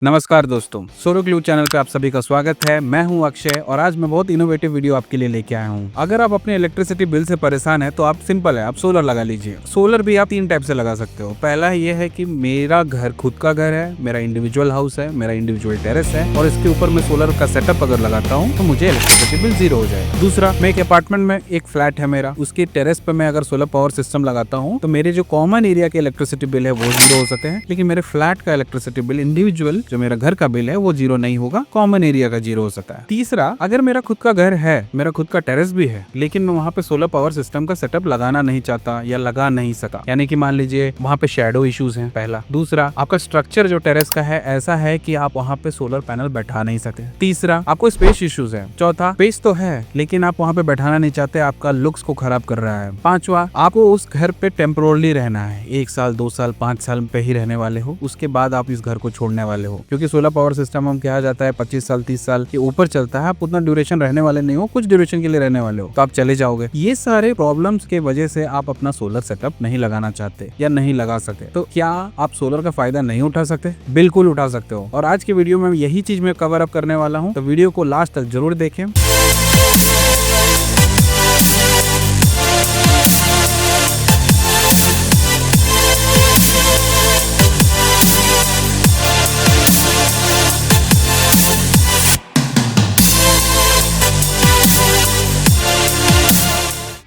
नमस्कार दोस्तों, solar glue channel पे आप सभी का स्वागत है। मैं हूं अक्षय और आज मैं बहुत इनोवेटिव वीडियो आपके लिए लेके आया हूं। अगर आप अपने इलेक्ट्रिसिटी बिल से परेशान हैं तो आप सिंपल है, आप सोलर लगा लीजिए। सोलर भी आप 3 टाइप से लगा सकते हो। पहला ये है कि मेरा घर खुद का घर है, मेरा इंडिविजुअल हाउस है, मेरा इंडिविजुअल टेरेस है और इसके ऊपर मैं सोलर का सेटअप अगर लगाता हूँ तो मुझे इलेक्ट्रिसिटी बिल 0 हो जाए। दूसरा, मैं एक अपार्टमेंट में एक फ्लैट है मेरा, उसकी टेरेस पे मैं अगर सोलर पावर सिस्टम लगाता हूँ तो मेरे जो कॉमन एरिया के इलेक्ट्रिसिटी बिल है वो 0 हो सकते हैं, लेकिन मेरे फ्लैट का इलेक्ट्रिसिटी बिल इंडिविजुअल जो मेरा घर का बिल है वो 0 नहीं होगा, कॉमन एरिया का 0 हो सकता है। तीसरा, अगर मेरा खुद का घर है, मेरा खुद का टेरेस भी है, लेकिन मैं वहाँ पे सोलर पावर सिस्टम का सेटअप लगाना नहीं चाहता या लगा नहीं सका, यानी कि मान लीजिए वहाँ पे शैडो इश्यूज हैं। पहला। दूसरा, आपका स्ट्रक्चर जो टेरेस का है ऐसा है कि आप वहाँ पे सोलर पैनल बैठा नहीं सकते। तीसरा, आपको स्पेस इश्यूज है। चौथा, स्पेस तो है लेकिन आप वहाँ पे बैठाना नहीं चाहते, आपका लुक्स को खराब कर रहा है। पांचवा, आपको उस घर पे टेम्पोरली रहना है, 1 साल 2 साल 5 साल पे ही रहने वाले हो, उसके बाद आप इस घर को छोड़ने वाले हो, क्योंकि सोलर पावर सिस्टम हम कहा जाता है 25 साल 30 साल के ऊपर चलता है। आप उतना ड्यूरेशन रहने वाले नहीं हो, कुछ ड्यूरेशन के लिए रहने वाले हो तो आप चले जाओगे। ये सारे प्रॉब्लम्स के वजह से आप अपना सोलर सेटअप नहीं लगाना चाहते या नहीं लगा सकते। तो क्या आप सोलर का फायदा नहीं उठा सकते? बिल्कुल उठा सकते हो। और आज की वीडियो में यही चीज मैं कवर अप करने वाला हूँ, तो वीडियो को लास्ट तक जरूर देखें।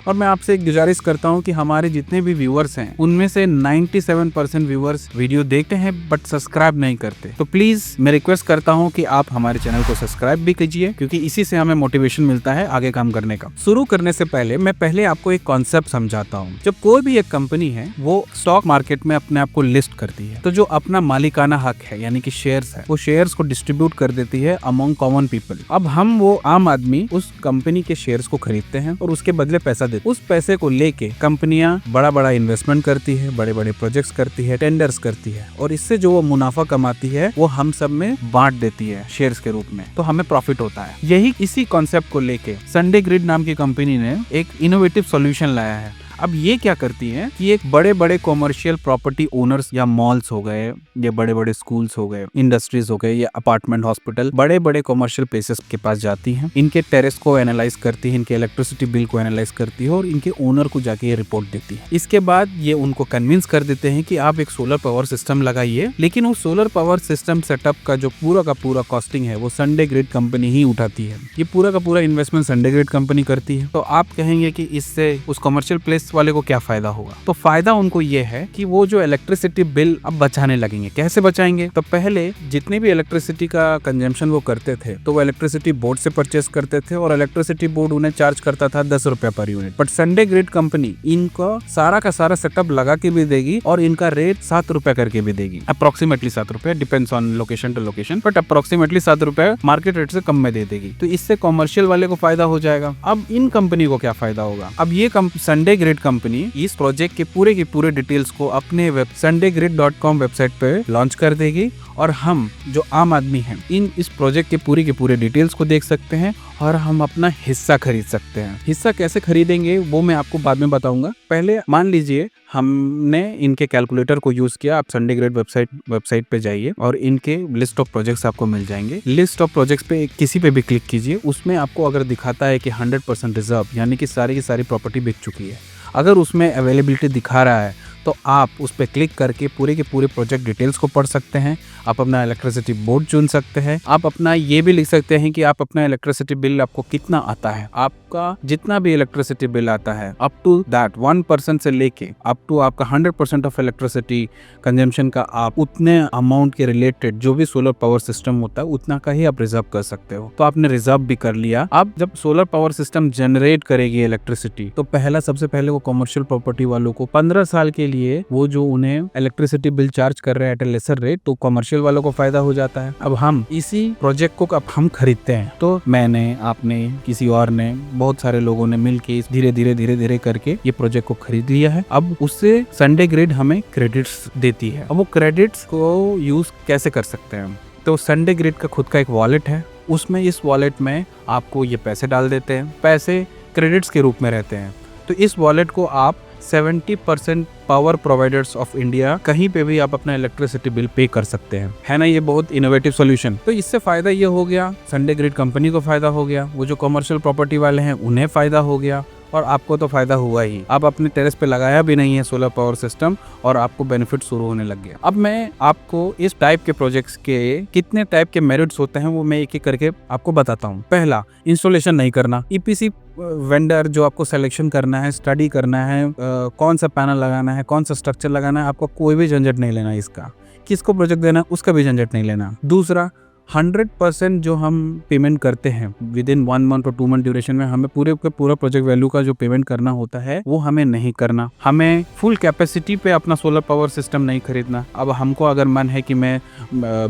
और मैं आपसे एक गुजारिश करता हूं कि हमारे जितने भी व्यूअर्स हैं उनमें से 97% व्यूअर्स वीडियो देखते हैं बट सब्सक्राइब नहीं करते। तो प्लीज मैं रिक्वेस्ट करता हूं कि आप हमारे चैनल को सब्सक्राइब भी कीजिए, क्योंकि इसी से हमें मोटिवेशन मिलता है आगे काम करने का। शुरू करने से पहले मैं आपको एक कॉन्सेप्ट समझाता हूँ। जब कोई भी एक कंपनी है वो स्टॉक मार्केट में अपने आप को लिस्ट करती है, तो जो अपना मालिकाना हक है यानी कि शेयर्स है, वो शेयर्स को डिस्ट्रीब्यूट कर देती है अमंग कॉमन पीपल। अब हम वो आम आदमी उस कंपनी के शेयर्स को खरीदते हैं और उसके बदले पैसा देते हैं। उस पैसे को लेके कंपनियां बड़ा बड़ा इन्वेस्टमेंट करती है, बड़े बड़े प्रोजेक्ट्स करती है, टेंडर्स करती है और इससे जो वो मुनाफा कमाती है वो हम सब में बांट देती है शेयर्स के रूप में, तो हमें प्रॉफिट होता है। यही इसी कॉन्सेप्ट को लेके संडे ग्रिड नाम की कंपनी ने एक इनोवेटिव सॉल्यूशन लाया है। अब ये क्या करती है कि एक बड़े बड़े कॉमर्शियल प्रॉपर्टी ओनर्स या मॉल्स हो गए या बड़े बड़े स्कूल्स हो गए, इंडस्ट्रीज हो गए या अपार्टमेंट, हॉस्पिटल, बड़े बड़े कॉमर्शियल प्लेसेस के पास जाती हैं, इनके टेरेस को एनालाइज करती है, इनके इलेक्ट्रिसिटी बिल को एनालाइज करती है और इनके ओनर को जाके ये रिपोर्ट देती है। इसके बाद ये उनको कन्विंस कर देते हैं कि आप एक सोलर पावर सिस्टम लगाइए, लेकिन उस सोलर पावर सिस्टम सेटअप का जो पूरा का पूरा कॉस्टिंग है वो संडे ग्रिड कंपनी ही उठाती है। ये पूरा का पूरा इन्वेस्टमेंट संडे ग्रिड कंपनी करती है। तो आप कहेंगे कि इससे उस कमर्शियल प्लेस वाले को क्या फायदा होगा? तो फायदा उनको ये है कि वो जो इलेक्ट्रिसिटी बिल अब बचाने लगेंगे। कैसे बचाएंगे? तो पहले जितने भी इलेक्ट्रिसिटी का कंजम्पशन वो करते थे तो वो इलेक्ट्रिसिटी बोर्ड से परचेस करते थे और इलेक्ट्रिसिटी बोर्ड उन्हें चार्ज करता था 10 रुपया per unit. But Sunday grid company इनको सारा का सारा सेटअप लगा के भी देगी और इनका रेट 7 रुपया करके भी देगी, अप्रोक्सीमेटली 7 रुपया, depends on location to location, but approximately 7 रुपया मार्केट रेट से कम में दे देगी। तो इससे कॉमर्शियल वाले को फायदा हो जाएगा। अब इन कंपनी को क्या फायदा होगा? अब ये संडे ग्रिड कंपनी इस प्रोजेक्ट के पूरे डिटेल्स को अपने sundayGrid.com वेबसाइट पे लॉन्च कर देगी और हम जो आम आदमी हैं इस प्रोजेक्ट के पूरे डिटेल्स को देख सकते हैं और हम अपना हिस्सा खरीद सकते हैं। हिस्सा कैसे खरीदेंगे वो मैं आपको बाद में बताऊंगा। पहले मान लीजिए हमने इनके कैलकुलेटर को यूज किया। आप संडे ग्रिड वेबसाइट पे जाइए और इनके लिस्ट ऑफ प्रोजेक्ट्स आपको मिल जाएंगे। लिस्ट ऑफ प्रोजेक्ट्स पे किसी पे भी क्लिक कीजिए, उसमें आपको अगर दिखाता है कि 100% रिजर्व यानी कि सारी की सारी प्रॉपर्टी बिक चुकी है, अगर उसमें अवेलेबिलिटी दिखा रहा है तो आप उस पर क्लिक करके पूरे के पूरे प्रोजेक्ट डिटेल्स को पढ़ सकते हैं। आप अपना इलेक्ट्रिसिटी बोर्ड चुन सकते हैं। आप अपना ये भी लिख सकते हैं कि आप अपना इलेक्ट्रिसिटी बिल आपको कितना आता है। आपका जितना भी इलेक्ट्रिसिटी बिल आता है अप टू दैट 1% से लेके अप टू आपका 100% ऑफ इलेक्ट्रिसिटी कंजम्पशन का आप उतने अमाउंट के रिलेटेड जो भी सोलर पावर सिस्टम होता है उतना का ही आप रिजर्व कर सकते हो। तो आपने रिजर्व भी कर लिया। अब जब सोलर पावर सिस्टम जनरेट करेगी इलेक्ट्रिसिटी तो सबसे पहले वो कमर्शियल प्रॉपर्टी वालों को 15 साल के लिए वो जो उन्हें इलेक्ट्रिसिटी बिल चार्ज कर रहे हैं एट ए लेसर रेट, तो कमर्शियल वालों को फायदा हो जाता है। अब हम इसी प्रोजेक्ट को अब हम खरीदते हैं, तो मैंने, आपने, किसी और ने, बहुत सारे लोगों ने मिलके धीरे धीरे करके ये प्रोजेक्ट को खरीद लिया है। अब उससे संडे ग्रिड हमें क्रेडिट्स देती है। अब वो क्रेडिट्स को यूज कैसे कर सकते हैं? तो संडे ग्रिड का खुद का एक वॉलेट है, उसमें इस वॉलेट में आपको ये पैसे डाल देते हैं। पैसे क्रेडिट्स के रूप में रहते हैं। तो इस वॉलेट को आप 70% पावर प्रोवाइडर्स ऑफ इंडिया कहीं पे भी आप अपना इलेक्ट्रिसिटी बिल पे कर सकते हैं। है ना, ये बहुत इनोवेटिव सॉल्यूशन। तो इससे फायदा ये हो गया, संडे ग्रिड कंपनी को फायदा हो गया, वो जो कमर्शियल प्रॉपर्टी वाले हैं उन्हें फायदा हो गया, और आपको तो फायदा हुआ ही। आप अपने टेरेस पे लगाया भी नहीं है सोलर पावर सिस्टम और आपको बेनिफिट शुरू होने लग गया। अब मैं आपको इस टाइप के प्रोजेक्ट्स के कितने टाइप के मेरिट्स होते हैं वो मैं एक एक करके आपको बताता हूँ। पहला, इंस्टॉलेशन नहीं करना। ईपीसी वेंडर जो आपको सिलेक्शन करना है, स्टडी करना है, कौन सा पैनल लगाना है, कौन सा स्ट्रक्चर लगाना है, आपको कोई भी झंझट नहीं लेना इसका। किसको प्रोजेक्ट देना है उसका भी झंझट नहीं लेना। दूसरा, 100% जो हम पेमेंट करते हैं विद इन 1 मंथ और 2 मंथ ड्यूरेशन में, हमें पूरे प्रोजेक्ट वैल्यू का जो पेमेंट करना होता है वो हमें नहीं करना। हमें फुल कैपेसिटी पे अपना सोलर पावर सिस्टम नहीं खरीदना। अब हमको अगर मन है कि मैं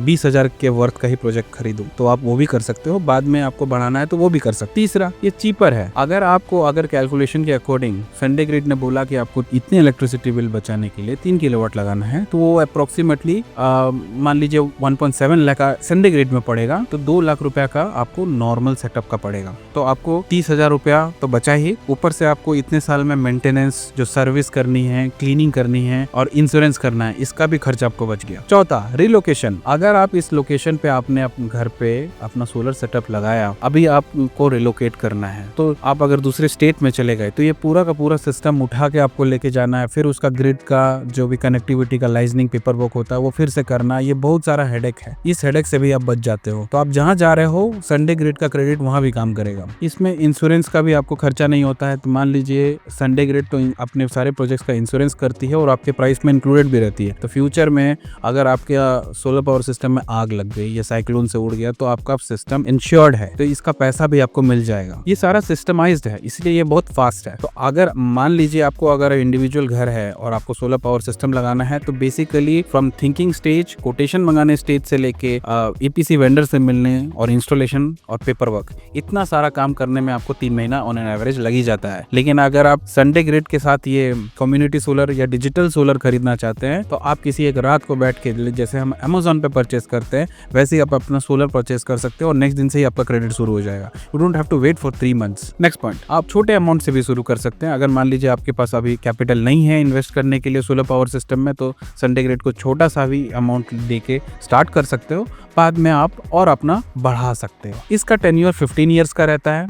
20,000 के वर्थ का ही प्रोजेक्ट खरीदूं तो आप वो भी कर सकते हो, बाद में आपको बढ़ाना है तो वो भी कर सकते। तीसरा, ये चीपर है। अगर कैलकुलेशन के अकॉर्डिंग संडे ग्रिड ने बोला कि आपको इतने इलेक्ट्रिसिटी बिल बचाने के लिए 3 किलोवाट लगाना है, तो वो अप्रोक्सीमेटली मान लीजिए 1.7 लाख का संडे ग्रिड में पड़ेगा, तो 2 लाख रुपया का आपको नॉर्मल सेटअप का पड़ेगा। तो आपको 30,000 रुपया तो बचा ही, ऊपर से आपको इतने साल में मेंटेनेंस, जो सर्विस करनी है, क्लीनिंग करनी है और इंश्योरेंस करना है, इसका भी खर्च आपको बच गया। चौथा, रिलोकेशन। अगर आप इस लोकेशन पे आपने अपने घर पे अपना सोलर सेटअप लगाया, अभी आपको रिलोकेट करना है, तो आप अगर दूसरे स्टेट में चले गए तो ये पूरा का पूरा सिस्टम उठा के आपको लेके जाना है, फिर उसका ग्रिड का जो भी कनेक्टिविटी का लाइजनिंग पेपर वर्क होता है वो फिर से करना। ये बहुत सारा हेडेक है, इस हेडेक से भी आप बच जाते हो। तो आप जहां जा रहे हो संडे ग्रिड का क्रेडिट वहां भी काम करेगा। इसमें इंश्योरेंस का भी आपको खर्चा नहीं होता है। तो मान लीजिए संडे ग्रिड तो अपने सारे प्रोजेक्ट्स का इंश्योरेंस करती है और आपके प्राइस में इंक्लूडेड भी रहती है। तो फ्यूचर में अगर आपके सोलर पावर सिस्टम में आग लग गई या साइक्लोन से उड़ गया तो आपका सिस्टम इंश्योर्ड है, तो इसका पैसा भी आपको मिल जाएगा। ये सारा सिस्टमाइज्ड है, इसलिए ये बहुत फास्ट है। तो अगर मान लीजिए आपको अगर इंडिविजुअल घर है और आपको सोलर पावर सिस्टम लगाना है, तो basically from thinking stage, quotation मंगाने स्टेज से लेके ईपीसी वेंडर से मिलने और इंस्टॉलेशन और पेपर वर्क, इतना सारा काम करने में आपको 3 महीना ऑन एन एवरेज लग ही जाता है। लेकिन अगर आप संडे ग्रिड के साथ ये कम्युनिटी सोलर या डिजिटल सोलर खरीदना चाहते हैं, तो आप किसी एक रात को बैठ के, जैसे हम अमेजोन पे परचेस करते हैं, वैसे ही आप अपना सोलर परचेस कर सकते हो और नेक्स्ट दिन से ही आपका क्रेडिट शुरू हो जाएगा। You don't have to wait for 3 months. Next point, आप छोटे अमाउंट से भी शुरू कर सकते हैं। अगर मान लीजिए आपके पास अभी कैपिटल नहीं है इन्वेस्ट करने के लिए सोलर पावर सिस्टम में, तो संडे ग्रिड को छोटा सा भी अमाउंट दे के स्टार्ट कर सकते हो, बाद में आप और अपना बढ़ा सकते हो। इसका टेन्योर 15 ईयर्स का रहता है।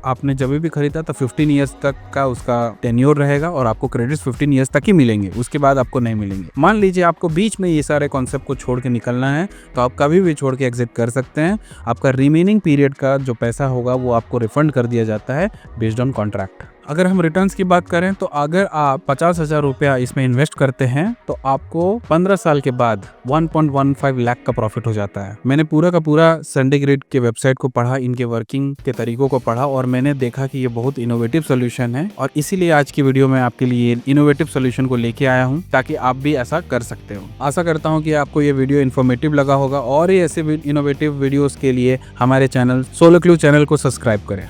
आपने जब भी खरीदा तो 15 ईयर्स तक का उसका टेन्योर रहेगा और आपको क्रेडिट्स 15 ईयर्स तक ही मिलेंगे, उसके बाद आपको नहीं मिलेंगे। मान लीजिए आपको बीच में ये सारे कॉन्सेप्ट को छोड़ के निकलना है, तो आप कभी भी छोड़ के एग्जिट कर सकते हैं। आपका रिमेनिंग पीरियड का जो पैसा होगा वो आपको रिफंड कर दिया जाता है बेस्ड ऑन कॉन्ट्रैक्ट। अगर हम रिटर्न्स की बात करें तो अगर आप 50,000 रुपया इसमें इन्वेस्ट करते हैं तो आपको 15 साल के बाद 1.15 लाख का प्रॉफिट हो जाता है। मैंने पूरा का पूरा संडे ग्रिड के वेबसाइट को पढ़ा, इनके वर्किंग के तरीकों को पढ़ा और मैंने देखा कि ये बहुत इनोवेटिव सोल्यूशन है और इसीलिए आज की वीडियो में आपके लिए इनोवेटिव सोल्यूशन को लेके आया हूँ ताकि आप भी ऐसा कर सकते हो। आशा करता हूँ कि आपको ये वीडियो इन्फॉर्मेटिव लगा होगा और ये ऐसे इनोवेटिव वीडियोस के लिए हमारे चैनल सोलर क्लू चैनल को सब्सक्राइब करें।